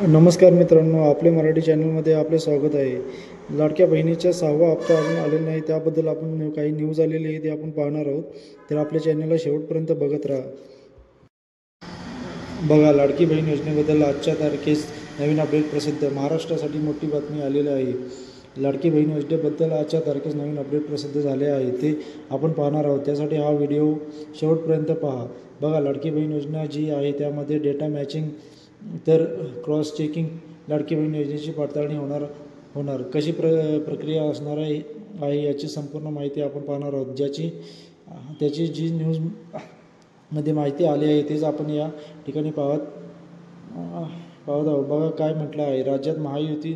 नमस्कार मित्रांनो, आपले मराठी चॅनलमध्ये आपले स्वागत आहे. लाडक्या बहिणीचा 6वा हप्ता अजून आलेला नाही, त्याबद्दल आपण काही न्यूज आलेली आहे ते आपण पाहणार आहोत. तर आपल्या चॅनलला शेवटपर्यंत बघत राहा. बघा, लाडकी बहीण योजनेबद्दल आजच्या तारखेस नवीन अपडेट प्रसिद्ध. महाराष्ट्रासाठी मोठी बातमी आलेली आहे. लाडकी बहीण योजनेबद्दल आजच्या तारखेस नवीन अपडेट प्रसिद्ध झाले आहे, ते आपण पाहणार आहोत. त्यासाठी हा व्हिडिओ शेवटपर्यंत पहा. बघा, लाडकी बहीण योजना जी आहे त्यामध्ये डेटा मॅचिंग तर क्रॉस चेकिंग लाडकी बहीण योजनेची पडताळणी होणार कशी प्रक्रिया असणार आहे याची संपूर्ण माहिती आपण पाहणार आहोत. त्याची जी न्यूजमध्ये माहिती आली आहे तेच आपण या ठिकाणी पाहत आहोत. बघा काय म्हटलं आहे. राज्यात महायुती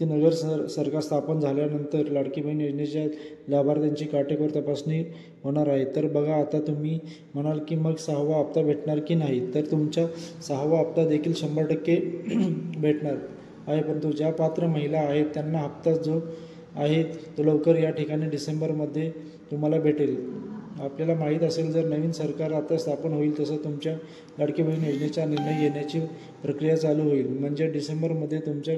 नगर सरकार स्थापन झाल्यानंतर लाडकी बहीण योजनेच्या लाभार्थ्यांची काटेकोर तपासणी होणार आहे. तर बघा, आता तुम्ही म्हणाल की मग 6वा हप्ता भेटणार की नाही, तर तुमचा 6वा हप्ता देखील 100% भेटणार आहे. परंतु ज्या पात्र महिला आहेत त्यांना हप्ता जो आहे तो लवकर या ठिकाणी डिसेंबरमध्ये तुम्हाला भेटेल. आपल्याला माहीत असेल, जर नवीन सरकार आता स्थापन होईल तसं तुमच्या लाडकी बहीण योजनेचा निर्णय घेण्याची प्रक्रिया चालू होईल. म्हणजे डिसेंबरमध्ये तुमच्या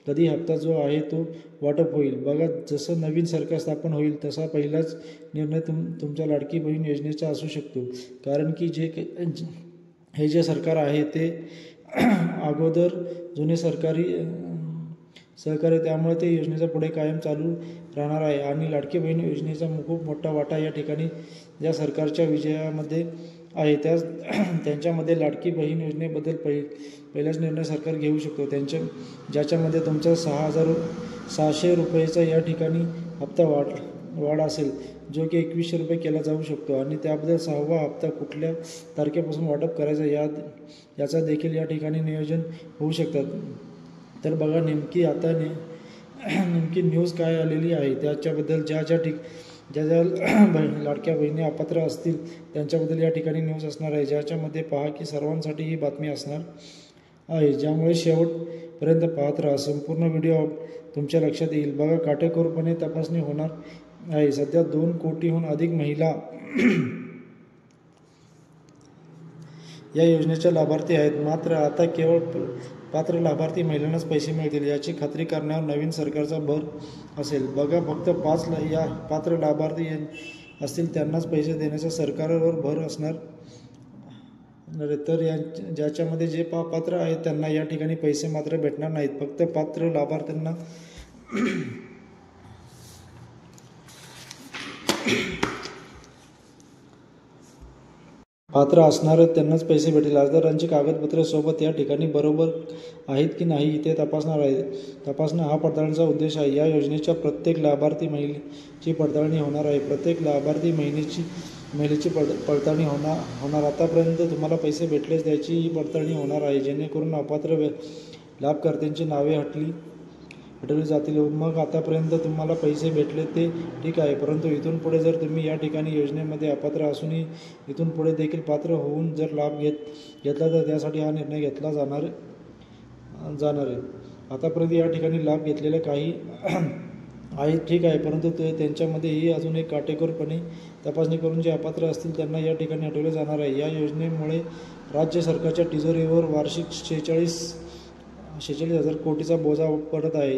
कधी हप्ता जो आहे तो वाटप होईल. बघा, जसं नवीन सरकार स्थापन होईल तसा पहिलाच निर्णय तुमच्या लाडकी बहीण योजनेचा असू शकतो. कारण की हे जे सरकार आहे ते अगोदर जुने सहकारी, त्यामुळे ते योजनेचा पुढे कायम चालू राहणार आहे. आणि लाडकी बहीण योजनेचा खूप मोठा वाटा या ठिकाणी ज्या सरकारच्या विजयामध्ये आहे त्यांच्यामध्ये लाडकी बहीण योजनेबद्दल पहिलाच निर्णय सरकार घेऊ शकतो. ज्याच्यामध्ये तुमचा 6,600 रुपयेचा या ठिकाणी हप्ता वाढ असेल, जो की 2100 रुपये केला जाऊ शकतो. आणि त्याबद्दल 6वा हप्ता कुठल्या तारखेपासून वाटप करायचा याचा देखील या ठिकाणी नियोजन होऊ शकतात. तर बघा, नेमकी न्यूज काय आलेली आहे त्याच्याबद्दल ज्या लाडक्या बहिणी अपात्र असतील त्यांच्याबद्दल या ठिकाणी न्यूज असणार आहे. ज्याच्यामध्ये पहा की सर्वांसाठी ही बातमी असणार आहे, ज्यामुळे शेवटपर्यंत पाहत राहा. संपूर्ण व्हिडिओ तुमच्या लक्षात येईल. बघा, काटेकोरपणे तपासणी होणार आहे. सध्या 2 कोटीहून अधिक महिला या योजनेच्या लाभार्थी आहेत. मात्र आता केवळ पात्र लाभार्थी महिलांनाच पैसे मिळतील याची खात्री करण्यावर नवीन सरकारचा भर असेल. बघा, फक्त 5 या पात्र लाभार्थी असतील त्यांनाच पैसे देण्याचा सरकारवर भर असणार. तर ज्याच्यामध्ये जे पात्र आहेत त्यांना या ठिकाणी पैसे मात्र भेटणार नाहीत. फक्त पात्र लाभार्थ्यांना पात्र असणार त्यांनाच पैसे भेटतील. अर्जदारांची कागदपत्रे सोबत या ठिकाणी बरोबर आहेत की नाही ते तपासणं हा पडताळणीचा उद्देश आहे. या योजनेच्या प्रत्येक लाभार्थी महिलेची पडताळणी होणार आहे. प्रत्येक लाभार्थी महिलेची पडताळणी होणार. आतापर्यंत तुम्हाला पैसे भेटलेच त्याची ही पडताळणी होणार आहे, जेणेकरून अपात्र लाभकर्त्यांची नावे हटवली जातील. मग आतापर्यंत तुम्हाला पैसे भेटले ते ठीक आहे, परंतु इथून पुढे जर तुम्ही या ठिकाणी योजनेमध्ये अपात्र असूनही इथून पुढे देखील पात्र होऊन जर लाभ घेतला तर त्यासाठी हा निर्णय घेतला जाणार आहे. आतापर्यंत या ठिकाणी लाभ घेतलेले काही आहेत, ठीक आहे, परंतु त्यांच्यामध्येही अजून एक काटेकोरपणे तपासणी करून जे अपात्र असतील त्यांना या ठिकाणी हटवले जाणार आहे. या योजनेमुळे राज्य सरकारच्या तिजोरीवर वार्षिक 46,000 कोटीचा बोजा पडत आहे.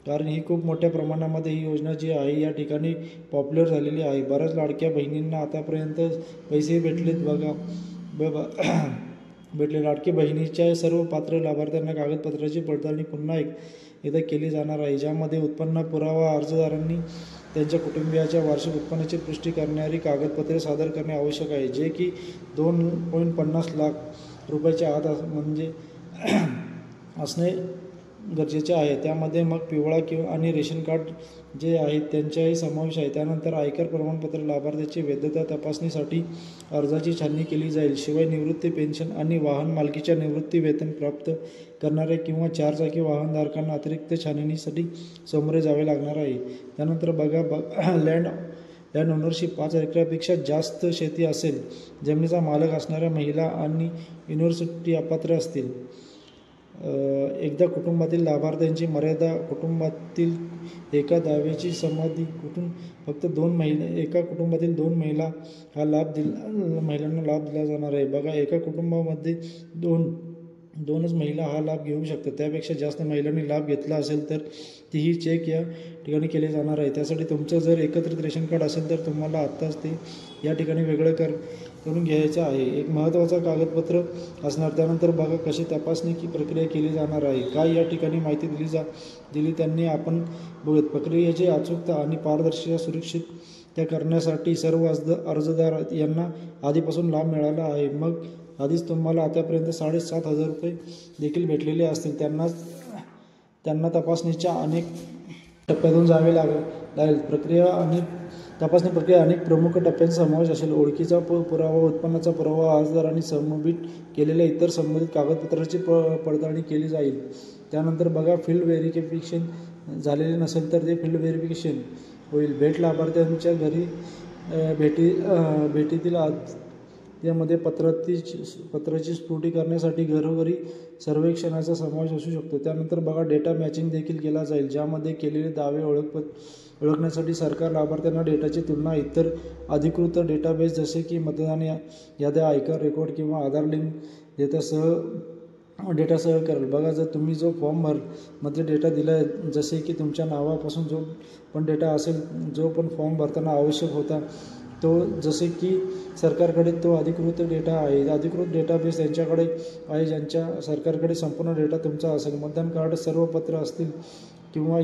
कारण ही खूप मोठ्या प्रमाणामध्ये ही योजना जी आहे या ठिकाणी पॉप्युलर झालेली आहे. बऱ्याच लाडक्या बहिणींना आतापर्यंत पैसे भेटलेत. भेटले. लाडकी बहिणीच्या सर्व पात्र लाभार्थ्यांना कागदपत्राची पडताळणी पुन्हा एकदा केली जाणार आहे, ज्यामध्ये उत्पन्न पुरावा, अर्जदारांनी त्यांच्या कुटुंबियाच्या वार्षिक उत्पन्नाची पुष्टी करणारी कागदपत्रे सादर करणे आवश्यक आहे, जे की 2.50 लाख रुपयाच्या आत म्हणजे असणे गरजेचे आहे. त्यामध्ये मग पिवळा आणि रेशन कार्ड जे आहेत त्यांचाही समावेश आहे. त्यानंतर आयकर प्रमाणपत्र, लाभार्थ्याची वैधता तपासणीसाठी अर्जाची छाननी केली जाईल. शिवाय निवृत्ती पेन्शन आणि वाहन मालकीच्या निवृत्ती वेतन प्राप्त करणाऱ्या किंवा 4 चाकी वाहनधारकांना अतिरिक्त छाननीसाठी सामोरे जावे लागणार आहे. त्यानंतर बघा, लँड ओनरशिप 5 एकरापेक्षा जास्त शेती असेल, जमिनीचा मालक असणाऱ्या महिला आणि युनिव्हर्सिटी अपात्र असतील. एकदा कुटुंबातील लाभार्थ्यांची मर्यादा, कुटुंबातील एका दाव्याची समाधी, फक्त एका कुटुंबातील 2 महिला महिलांना लाभ दिला जाणार आहे. बघा, एका कुटुंबामध्ये 2च महिला हा लाभ घेऊ शकतात. त्यापेक्षा जास्त महिलांनी लाभ घेतला असेल तर तीही चेक या ठिकाणी केले जाणार आहे. त्यासाठी तुमचं जर एकत्रित रेशन कार्ड असेल तर तुम्हाला आत्ताच ते या ठिकाणी वेगळं करून घ्यायचं आहे. एक महत्त्वाचं कागदपत्र असणार. त्यानंतर बघा कशी तपासणी की प्रक्रिया केली जाणार आहे, काय या ठिकाणी माहिती दिली त्यांनी आपण बघत. प्रक्रियेची अचूकता आणि पारदर्शकता सुरक्षित त्या करण्यासाठी सर्व अर्जदार यांना आधीपासून लाभ मिळाला आहे. मग आधीच तुम्हाला आतापर्यंत 7,500 रुपये देखील भेटलेले असतील. त्यांना तपासणीच्या अनेक टप्प्यातून जावे लागेल. तपासणी प्रक्रिया अनेक प्रमुख टप्प्यांचा समावेश असेल. ओळखीचा पुरावा, उत्पन्नाचा पुरावा, अर्जदारांनी सबमिट केलेल्या इतर संबंधित कागदपत्रांची पडताळणी केली जाईल. त्यानंतर बघा फील्ड व्हेरिफिकेशन झालेले नसेल तर ते फील्ड व्हेरिफिकेशन होईल. भेट लाभार्थ्यांच्या घरी भेटीतील त्यामध्ये पत्राची स्फुटी करण्यासाठी घरोघरी सर्वेक्षणाचा समावेश असू शकतो. त्यानंतर बघा डेटा मॅचिंग देखील केला जाईल, ज्यामध्ये केलेले दावे ओळखण्यासाठी सरकार लाभार्थ्यांना डेटाची तुलना इतर अधिकृत डेटाबेस जसे की मतदान याद्या, आयकर रेकॉर्ड किंवा आधार लिंक डेटासह करेल. बघा जर तुम्ही जो फॉर्म मध्ये डेटा दिला आहे, जसे की तुमच्या नावापासून जो पण डेटा असेल, जो पण फॉर्म भरताना आवश्यक होता तो, जसे की सरकारकडे तो अधिकृत डेटा आहे. अधिकृत डेटाबेस त्यांच्याकडे आहे ज्यांच्या सरकारकडे संपूर्ण डेटा तुमचा असेल. मतदान कार्ड, सर्व पत्र असतील किंवा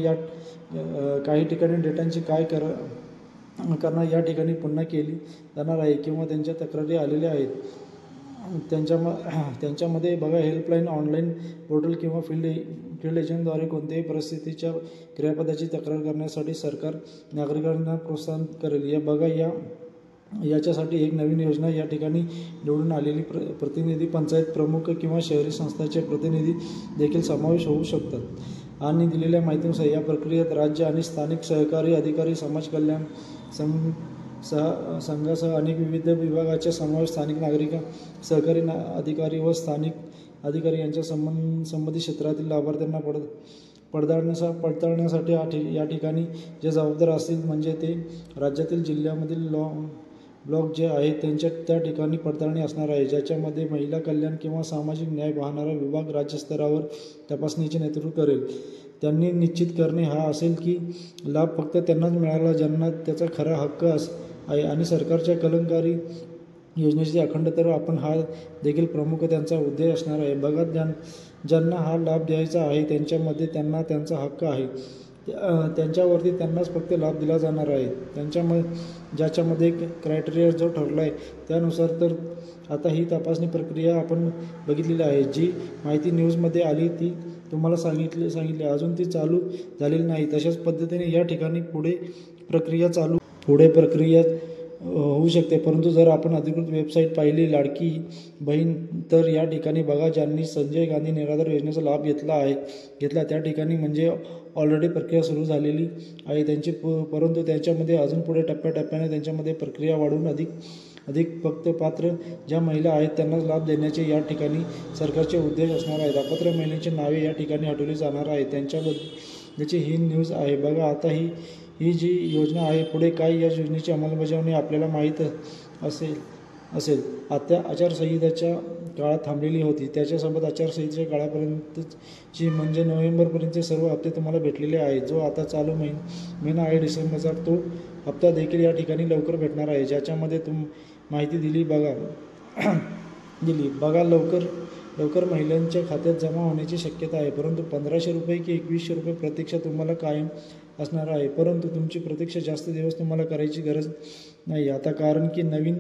काही ठिकाणी डेटांची काय करणार या ठिकाणी पुन्हा केली जाणार आहे किंवा त्यांच्या तक्रारी आलेल्या आहेत. त्यांच्यामध्ये बघा हेल्पलाईन, ऑनलाईन पोर्टल किंवा फील्ड एजंटद्वारे कोणत्याही परिस्थितीच्या क्रियापदाची तक्रार करण्यासाठी सरकार नागरिकांना प्रोत्साहन करेल. याच्यासाठी एक नवीन योजना या ठिकाणी निवडून आलेली प्रतिनिधी, पंचायत प्रमुख किंवा शहरी संस्थांचे प्रतिनिधी देखील समावेश होऊ शकतात. आणि दिलेल्या माहितीनुसार या प्रक्रियेत राज्य आणि स्थानिक सहकारी अधिकारी, समाज कल्याण संघासह अनेक विविध विभागाचा समावेश, स्थानिक नागरिक, सहकारी अधिकारी व स्थानिक अधिकारी यांच्या संबंधित क्षेत्रातील लाभार्थ्यांना पडताळण्यासाठी या ठिकाणी जे जबाबदार असतील म्हणजे ते राज्यातील, जिल्ह्यामधील ब्लॉक जे आहेत त्या ठिकाणी पडताळणी असणार आहे, ज्याच्यामध्ये महिला कल्याण किंवा सामाजिक न्याय पाहणारा विभाग राज्यस्तरावर तपासणीचे नेतृत्व करेल. त्यांनी निश्चित करणे हा असेल की लाभ फक्त त्यांनाच मिळाला ज्यांना त्याचा खरा हक्क आहे आणि सरकारच्या कल्याणकारी योजनेची अखंडता आपण हा देखील प्रमुख त्यांचा उद्देश असणार आहे. बघा ज्यांना हा लाभ द्यायचा आहे त्यांच्यामध्ये त्यांना त्यांचा हक्क आहे, त्यांच्यावरती त्यांनाच फक्त लाभ दिला जाणार आहे. ज्याच्यामध्ये क्रायटेरिया जो ठरला आहे त्यानुसार. तर आता ही तपासणी प्रक्रिया आपण बघितलेली आहे. जी माहिती न्यूजमध्ये आली ती तुम्हाला सांगितली अजून ती चालू झालेली नाही. तशाच पद्धतीने या ठिकाणी पुढे प्रक्रिया होऊ शकते. परंतु जर आपण अधिकृत वेबसाईट पाहिली लाडकी बहीण, तर या ठिकाणी बघा ज्यांनी संजय गांधी निराधार योजनेचा लाभ घेतला त्या ठिकाणी म्हणजे ऑलरेडी प्रक्रिया सुरू झालेली आहे त्यांची, परंतु त्यांच्यामध्ये अजून पुढे टप्प्याटप्प्याने त्यांच्यामध्ये प्रक्रिया वाढवून अधिक फक्त पात्र ज्या महिला आहेत त्यांनाच लाभ देण्याचे या ठिकाणी सरकारचे उद्देश असणार आहेत. अपात्र महिलांची नावे या ठिकाणी हटवली जाणार आहेत. त्यांच्याबद्दलची ही न्यूज आहे. बघा आता ही जी योजना आहे पुढे काय, या योजनेची अंमलबजावणी आपल्याला माहीत असेल. आता आचारसंहितेच्या काळात थांबलेली होती, त्याच्यासोबत आचारसंहितेच्या काळापर्यंतची म्हणजे नोव्हेंबरपर्यंतचे सर्व हप्ते तुम्हाला भेटलेले आहेत. जो आता चालू महिना आहे डिसेंबरचा, तो हप्ता देखील या ठिकाणी लवकर भेटणार आहे, ज्याच्यामध्ये माहिती दिली. बघा लवकर महिलांच्या खात्यात जमा होण्याची शक्यता आहे, परंतु 1,500 रुपये की 2,100 रुपये प्रतीक्षा तुम्हाला कायम असणार आहे. परंतु तुमची प्रतीक्षा जास्त दिवस तुम्हाला करायची गरज नाही आता, कारण की नवीन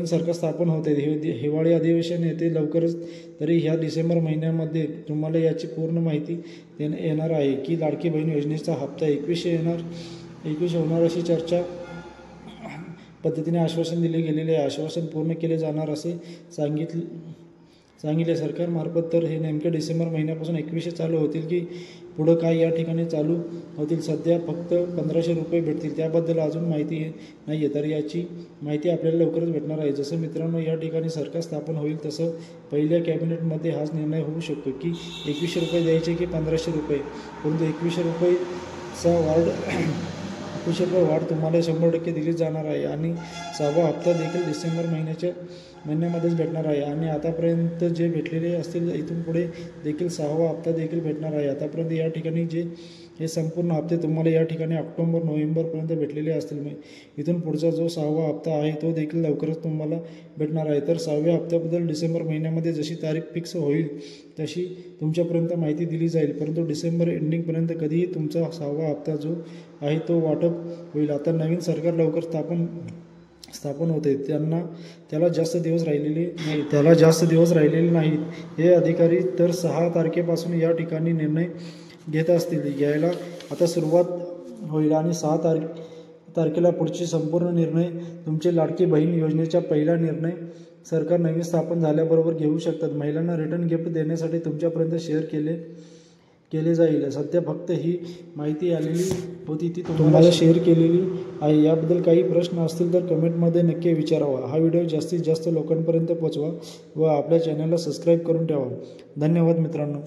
सरकार स्थापन होते, हिवाळी अधिवेशन येते लवकरच. तरी ह्या डिसेंबर महिन्यामध्ये तुम्हाला याची पूर्ण माहिती येणार आहे की लाडकी बहीण योजनेचा हप्ता 21 होणार अशी चर्चा पद्धतीने आश्वासन दिले गेलेले आहे. आश्वासन पूर्ण केले जाणार असे सांगितले सरकारमार्फत. तर हे नेमके डिसेंबर महिन्यापासून 21 चालू होतील की पुढं काय या ठिकाणी चालू होतील. सध्या फक्त 1,500 रुपये भेटतील, त्याबद्दल अजून माहिती नाही आहे. तर याची माहिती आपल्याला लवकरच भेटणार आहे. जसं मित्रांनो या ठिकाणी सरकार स्थापन होईल तसं पहिल्या कॅबिनेटमध्ये हाच निर्णय होऊ शकतो की 2100 रुपये द्यायचे की 1,500 रुपये. परंतु 2100 रुपयेचा कुशलभर वाढ तुम्हाला 100% दिली जाणार आहे आणि 6वा हप्ता देखील डिसेंबर महिन्यामध्येच भेटणार आहे आणि आतापर्यंत जे भेटलेले असतील इथून पुढे देखील 6वा हप्ता देखील भेटणार आहे। आतापर्यंत या ठिकाणी हे संपूर्ण हप्ते तुम्हाला या ठिकाणी ऑक्टोबर नोव्हेंबरपर्यंत भेटलेले असतील। इथून पुढचा जो 6वा हप्ता आहे तो देखील लवकरच तुम्हाला भेटणार आहे। तर 6व्या हप्त्याबद्दल डिसेंबर महिन्यामध्ये जशी तारीख फिक्स होईल तशी तुमच्यापर्यंत माहिती दिली जाईल, परंतु डिसेंबर एंडिंगपर्यंत कधीही तुमचा 6वा हप्ता जो आहे तो वाटप होईल। आता नवीन सरकार लवकर स्थापन होते, त्याला जास्त दिवस राहिलेले नाहीत। हे अधिकारी तर 6 तारखेपासून या ठिकाणी निर्णय घेत असतील घ्यायला आता सुरुवात होईल आणि 6 तारखेला पुढचे संपूर्ण निर्णय तुमचे लाडकी बहीण योजनेचा पहिला निर्णय सरकार नवीन स्थापन झाल्याबरोबर घेऊ शकतात। महिलांना रिटर्न गिफ्ट देण्यासाठी तुमच्यापर्यंत शेअर केले जाईल। सध्या फक्त ही माहिती आलेली होती ती तुम्हाला शेअर केलेली आहे। याबद्दल काही प्रश्न असतील तर कमेंटमध्ये नक्की विचारावा। हा व्हिडिओ जास्तीत जास्त लोकांपर्यंत पोहोचवा व आपल्या चॅनलला सबस्क्राईब करून ठेवा। धन्यवाद मित्रांनो।